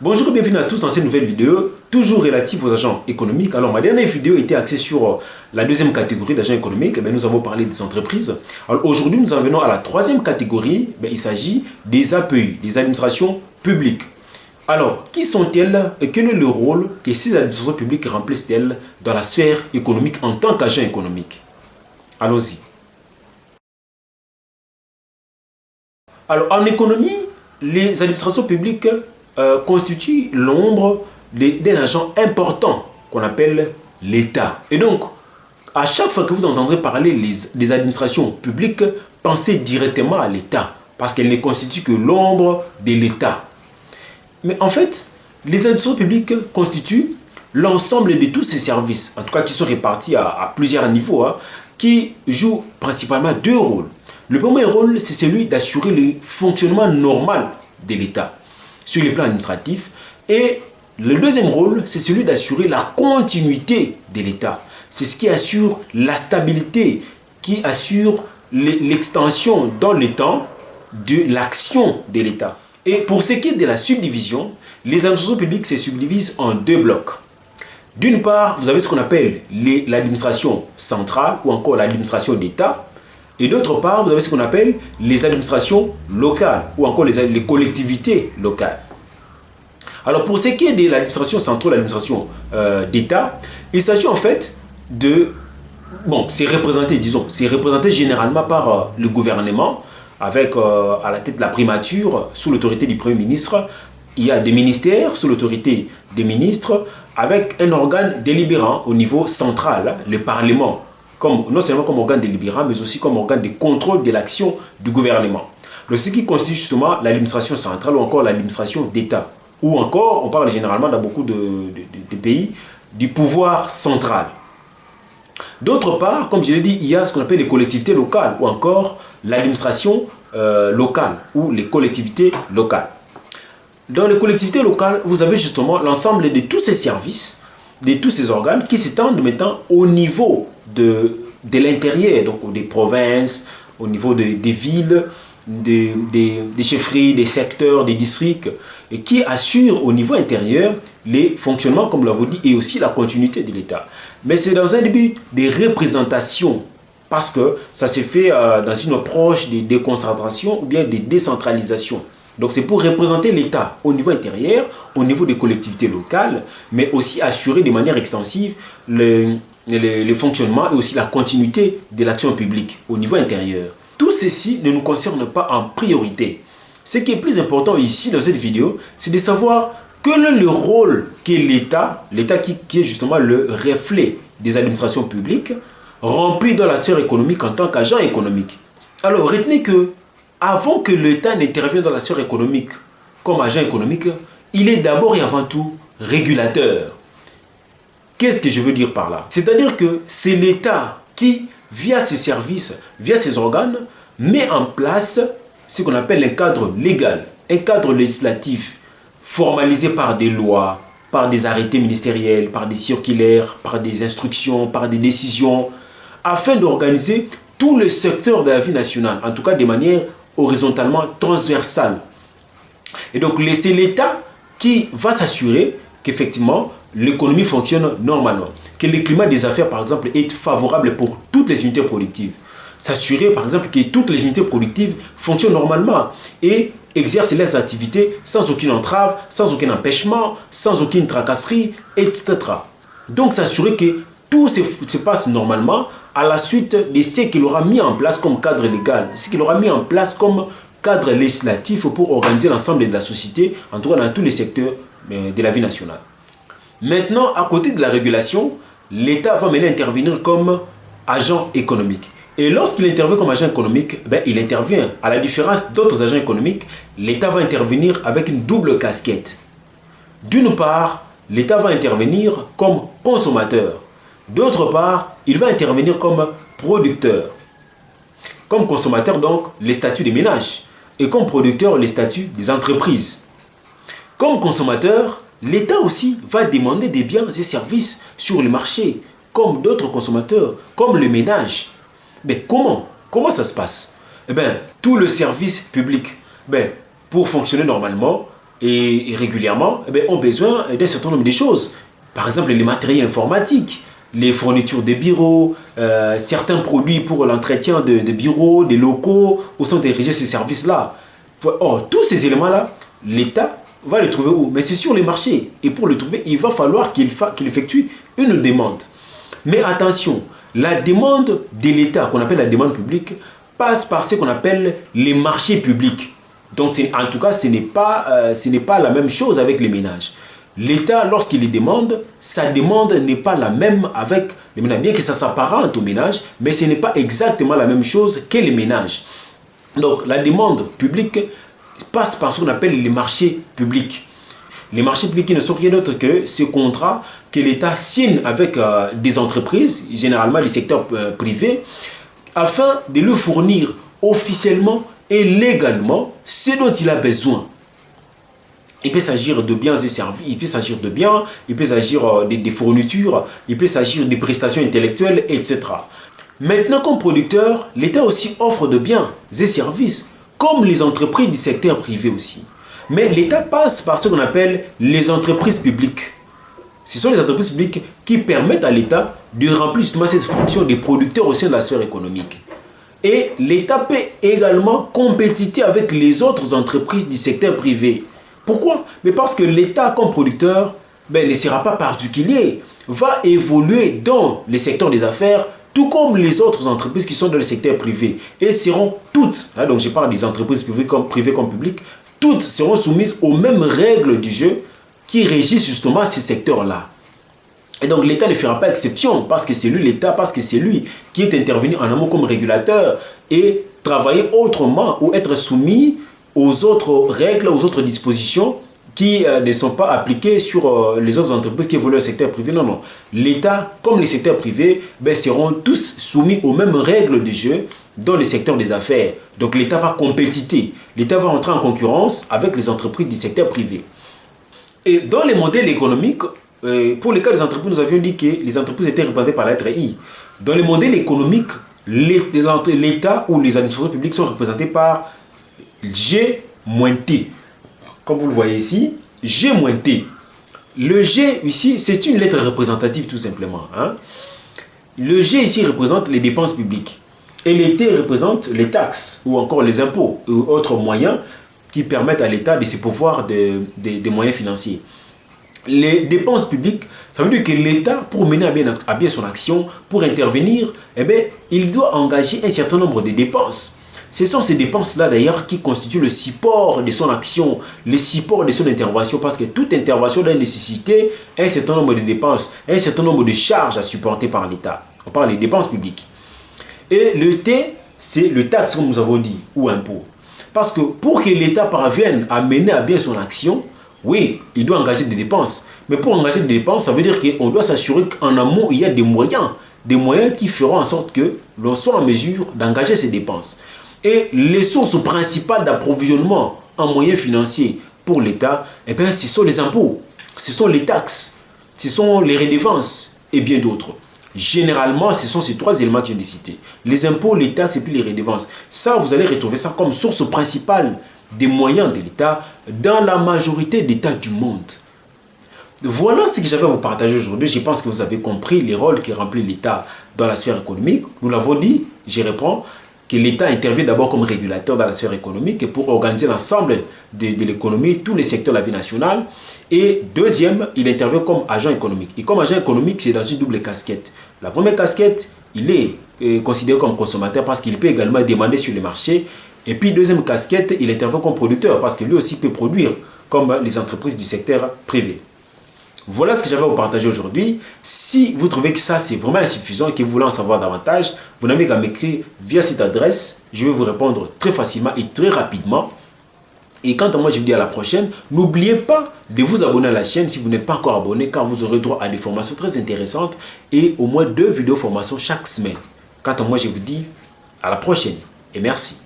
Bonjour et bienvenue à tous dans cette nouvelle vidéo, toujours relative aux agents économiques. Alors ma dernière vidéo était axée sur la deuxième catégorie d'agents économiques. Nous avons parlé des entreprises. Alors aujourd'hui nous en venons à la troisième catégorie. Il s'agit des API, des administrations publiques. Alors qui sont-elles et quel est le rôle que ces administrations publiques remplissent-elles dans la sphère économique en tant qu'agents économiques? Allons-y. Alors en économie, les administrations publiques constitue l'ombre d'un agent important qu'on appelle l'État. Et donc, à chaque fois que vous entendrez parler des administrations publiques, pensez directement à l'État, parce qu'elles ne constituent que l'ombre de l'État. Mais en fait, les administrations publiques constituent l'ensemble de tous ces services, en tout cas qui sont répartis à plusieurs niveaux, qui jouent principalement deux rôles. Le premier rôle, c'est celui d'assurer le fonctionnement normal de l'État sur les plans administratifs. Et le deuxième rôle, c'est celui d'assurer la continuité de l'État. C'est ce qui assure la stabilité, qui assure l'extension dans le temps de l'action de l'État. Et pour ce qui est de la subdivision, les administrations publiques se subdivisent en deux blocs. D'une part, vous avez ce qu'on appelle l'administration centrale ou encore l'administration d'État. Et d'autre part, vous avez ce qu'on appelle les administrations locales ou encore les collectivités locales. Alors pour ce qui est de l'administration centrale, l'administration d'État, il s'agit en fait de... Bon, c'est représenté généralement par le gouvernement, avec à la tête de la primature, sous l'autorité du Premier ministre. Il y a des ministères sous l'autorité des ministres, avec un organe délibérant au niveau central, le Parlement. Non seulement comme organe délibérant, mais aussi comme organe de contrôle de l'action du gouvernement. Ce qui constitue justement l'administration centrale ou encore l'administration d'État. Ou encore, on parle généralement dans beaucoup de pays, du pouvoir central. D'autre part, comme je l'ai dit, il y a ce qu'on appelle les collectivités locales ou encore l'administration locale ou les collectivités locales. Dans les collectivités locales, vous avez justement l'ensemble de tous ces services, de tous ces organes qui s'étendent maintenant au niveau de l'intérieur, donc des provinces, au niveau des villes, des chefferies, des secteurs, des districts, et qui assurent au niveau intérieur les fonctionnements, comme l'avons dit, et aussi la continuité de l'État. Mais c'est dans un but de représentation, parce que ça se fait dans une approche de déconcentration ou bien de décentralisation. Donc c'est pour représenter l'État au niveau intérieur, au niveau des collectivités locales, mais aussi assurer de manière extensive le fonctionnement et aussi la continuité de l'action publique au niveau intérieur. Tout ceci ne nous concerne pas en priorité. Ce qui est plus important ici dans cette vidéo, c'est de savoir quel est le rôle que l'État qui est justement le reflet des administrations publiques, remplit dans la sphère économique en tant qu'agent économique. Alors retenez que avant que l'État n'intervienne dans la sphère économique comme agent économique, il est d'abord et avant tout régulateur. Qu'est-ce que je veux dire par là? C'est-à-dire que c'est l'État qui, via ses services, via ses organes, met en place ce qu'on appelle un cadre légal, un cadre législatif formalisé par des lois, par des arrêtés ministériels, par des circulaires, par des instructions, par des décisions, afin d'organiser tous les secteurs de la vie nationale, en tout cas de manière horizontalement transversale. Et donc c'est l'État qui va s'assurer qu'effectivement l'économie fonctionne normalement, que le climat des affaires par exemple est favorable pour toutes les unités productives. S'assurer par exemple que toutes les unités productives fonctionnent normalement et exercent leurs activités sans aucune entrave, sans aucun empêchement, sans aucune tracasserie, etc. Donc s'assurer que tout se passe normalement à la suite de ce qu'il aura mis en place comme cadre légal, ce qu'il aura mis en place comme cadre législatif pour organiser l'ensemble de la société, en tout cas dans tous les secteurs de la vie nationale. Maintenant, à côté de la régulation, l'État va maintenant intervenir comme agent économique. Et lorsqu'il intervient comme agent économique, il intervient, à la différence d'autres agents économiques, l'État va intervenir avec une double casquette. D'une part, l'État va intervenir comme consommateur. D'autre part, il va intervenir comme producteur. Comme consommateur, donc, les statuts des ménages. Et comme producteur, les statuts des entreprises. Comme consommateur, l'État aussi va demander des biens et services sur le marché, comme d'autres consommateurs, comme le ménage. Mais comment ça se passe? Tout le service public, pour fonctionner normalement, et régulièrement ont besoin d'un certain nombre de choses. Par exemple, les matériels informatiques, les fournitures de bureaux, certains produits pour l'entretien de bureaux, des locaux, où sont dirigés ces services-là. Or, tous ces éléments-là, l'État va les trouver où? Mais c'est sur les marchés. Et pour le trouver, il va falloir qu'il effectue une demande. Mais attention, la demande de l'État, qu'on appelle la demande publique, passe par ce qu'on appelle les marchés publics. Donc, en tout cas, ce n'est pas la même chose avec les ménages. L'État, lorsqu'il les demande, sa demande n'est pas la même avec les ménages. Bien que ça s'apparente aux ménages, mais ce n'est pas exactement la même chose que les ménages. Donc, la demande publique passe par ce qu'on appelle les marchés publics. Les marchés publics qui ne sont rien d'autre que ce contrat que l'État signe avec des entreprises, généralement les secteurs privés, afin de lui fournir officiellement et légalement ce dont il a besoin. Il peut s'agir de biens et services, il peut s'agir de biens, il peut s'agir des fournitures, il peut s'agir des prestations intellectuelles, etc. Maintenant, comme producteur, l'État aussi offre de biens et services, comme les entreprises du secteur privé aussi. Mais l'État passe par ce qu'on appelle les entreprises publiques. Ce sont les entreprises publiques qui permettent à l'État de remplir justement cette fonction des producteurs au sein de la sphère économique. Et l'État peut également compétiter avec les autres entreprises du secteur privé. Pourquoi? Mais parce que l'État, comme producteur, ne sera pas particulier, va évoluer dans le secteur des affaires, tout comme les autres entreprises qui sont dans le secteur privé. Et seront toutes, donc je parle des entreprises privées comme publiques, toutes seront soumises aux mêmes règles du jeu qui régissent justement ces secteurs-là. Et donc l'État ne fera pas exception parce que c'est lui l'État, parce que c'est lui qui est intervenu en amont comme régulateur et travailler autrement ou être soumis aux autres règles, aux autres dispositions qui ne sont pas appliquées sur les autres entreprises qui évoluent au secteur privé. Non, non. L'État, comme les secteurs privés, seront tous soumis aux mêmes règles du jeu dans le secteur des affaires. Donc l'État va compétiter. L'État va entrer en concurrence avec les entreprises du secteur privé. Et dans les modèles économiques, pour les cas des entreprises, nous avions dit que les entreprises étaient représentées par la lettre I. Dans les modèles économiques, l'État ou les administrations publiques sont représentés par G-T. Comme vous le voyez ici, G-T. Le G ici, c'est une lettre représentative tout simplement. Le G ici représente les dépenses publiques. Et les T représente les taxes ou encore les impôts ou autres moyens qui permettent à l'État de se pourvoir des moyens financiers. Les dépenses publiques, ça veut dire que l'État, pour mener à bien son action, pour intervenir, il doit engager un certain nombre de dépenses. Ce sont ces dépenses-là d'ailleurs qui constituent le support de son action, le support de son intervention, parce que toute intervention doit nécessiter un certain nombre de dépenses, un certain nombre de charges à supporter par l'État. On parle des dépenses publiques. Et le T, c'est le taxe, comme nous avons dit, ou impôt. Parce que pour que l'État parvienne à mener à bien son action, oui, il doit engager des dépenses. Mais pour engager des dépenses, ça veut dire qu'on doit s'assurer qu'en amont, il y a des moyens qui feront en sorte que l'on soit en mesure d'engager ces dépenses. Et les sources principales d'approvisionnement en moyens financiers pour l'État, ce sont les impôts, ce sont les taxes, ce sont les redevances et bien d'autres. Généralement, ce sont ces trois éléments que je viens de citer. Les impôts, les taxes et puis les redevances. Ça, vous allez retrouver ça comme source principale des moyens de l'État dans la majorité d'États du monde. Voilà ce que j'avais à vous partager aujourd'hui. Je pense que vous avez compris les rôles que remplit l'État dans la sphère économique. Nous l'avons dit, je reprends, que l'État intervient d'abord comme régulateur dans la sphère économique et pour organiser l'ensemble de l'économie, tous les secteurs de la vie nationale. Et deuxième, il intervient comme agent économique. Et comme agent économique, c'est dans une double casquette. La première casquette, il est considéré comme consommateur parce qu'il peut également demander sur les marchés. Et puis deuxième casquette, il intervient comme producteur parce que lui aussi peut produire comme les entreprises du secteur privé. Voilà ce que j'avais à vous partager aujourd'hui. Si vous trouvez que ça c'est vraiment insuffisant et que vous voulez en savoir davantage, vous n'avez qu'à m'écrire via cette adresse. Je vais vous répondre très facilement et très rapidement. Et quant à moi, je vous dis à la prochaine. N'oubliez pas de vous abonner à la chaîne si vous n'êtes pas encore abonné, car vous aurez droit à des formations très intéressantes et au moins 2 vidéos formations chaque semaine. Quant à moi, je vous dis à la prochaine et merci.